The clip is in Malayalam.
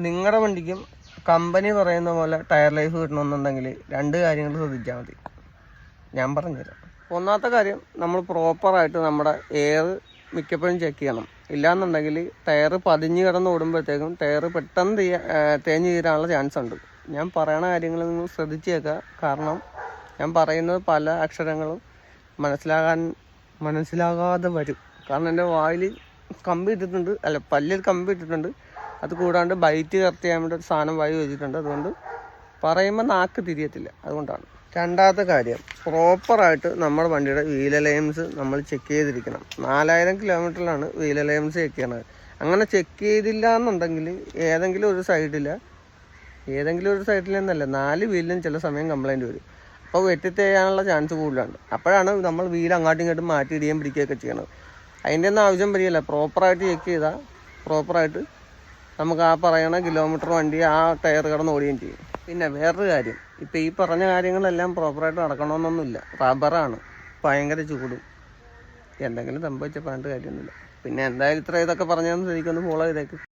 നിങ്ങളുടെ വണ്ടിക്കും കമ്പനി പറയുന്ന പോലെ ടയർ ലൈഫ് കിട്ടണമെന്നുണ്ടെങ്കിൽ 2 കാര്യങ്ങൾ ശ്രദ്ധിച്ചാൽ മതി. ഞാൻ പറഞ്ഞുതരാം. ഒന്നാമത്തെ കാര്യം, നമ്മൾ പ്രോപ്പറായിട്ട് നമ്മുടെ എയർ മിക്കപ്പോഴും ചെക്ക് ചെയ്യണം. ഇല്ലയെന്നുണ്ടെങ്കിൽ ടയർ പതിഞ്ഞ് കിടന്ന് ഓടുമ്പോഴത്തേക്കും ടയർ പെട്ടെന്ന് തേഞ്ഞ് തീരാനുള്ള ചാൻസ് ഉണ്ട്. ഞാൻ പറയണ കാര്യങ്ങൾ നിങ്ങൾ ശ്രദ്ധിച്ചേക്കുക. കാരണം ഞാൻ പറയുന്നത് പല അക്ഷരങ്ങളും മനസ്സിലാകാതെ വരും. കാരണം എൻ്റെ വായിൽ കമ്പി ഇട്ടിട്ടുണ്ട്, പല്ലിൽ കമ്പി ഇട്ടിട്ടുണ്ട്. അത് കൂടാണ്ട് ബൈറ്റ് കറക്റ്റ് ചെയ്യാൻ വേണ്ടി ഒരു സാധനം വായി വെച്ചിട്ടുണ്ട്. അതുകൊണ്ട് പറയുമ്പോൾ നാക്ക് തിരിയത്തില്ല. അതുകൊണ്ടാണ്. രണ്ടാമത്തെ കാര്യം, പ്രോപ്പറായിട്ട് നമ്മുടെ വണ്ടിയുടെ വീൽ അലയൻസ് നമ്മൾ ചെക്ക് ചെയ്തിരിക്കണം. 4000 കിലോമീറ്ററിലാണ് വീൽ അലയൻസ് ചെക്ക് ചെയ്യണത്. അങ്ങനെ ചെക്ക് ചെയ്തില്ല എന്നുണ്ടെങ്കിൽ ഏതെങ്കിലും ഒരു സൈഡിൽ എന്നല്ല 4 വീലിലും ചില സമയം കംപ്ലൈൻറ്റ് വരും. അപ്പോൾ വെട്ടിത്തേയാനുള്ള ചാൻസ് കൂടുതലാണ്. അപ്പോഴാണ് നമ്മൾ വീൽ അങ്ങോട്ടും ഇങ്ങോട്ടും മാറ്റിയിടുകയും പിടിക്കുകയൊക്കെ ചെയ്യണത്. അതിൻ്റെ ഒന്നും ആവശ്യം വരികയില്ല. പ്രോപ്പറായിട്ട് ചെക്ക് ചെയ്താൽ പ്രോപ്പറായിട്ട് നമുക്ക് ആ പറയണ കിലോമീറ്റർ വണ്ടി ആ ടയർ കിടന്ന് ഓടുകയും ചെയ്യും. പിന്നെ വേറൊരു കാര്യം, ഇപ്പം ഈ പറഞ്ഞ കാര്യങ്ങളെല്ലാം പ്രോപ്പറായിട്ട് നടക്കണമെന്നൊന്നുമില്ല. റബ്ബറാണ്, ഭയങ്കര ചൂടും. എന്തെങ്കിലും സംഭവിച്ചാൽ പറഞ്ഞിട്ട് കാര്യമൊന്നുമില്ല. പിന്നെ എന്തായാലും ഇതൊക്കെ പറഞ്ഞതെന്ന് എനിക്കൊന്ന് ഫോളോ ചെയ്തേക്ക്.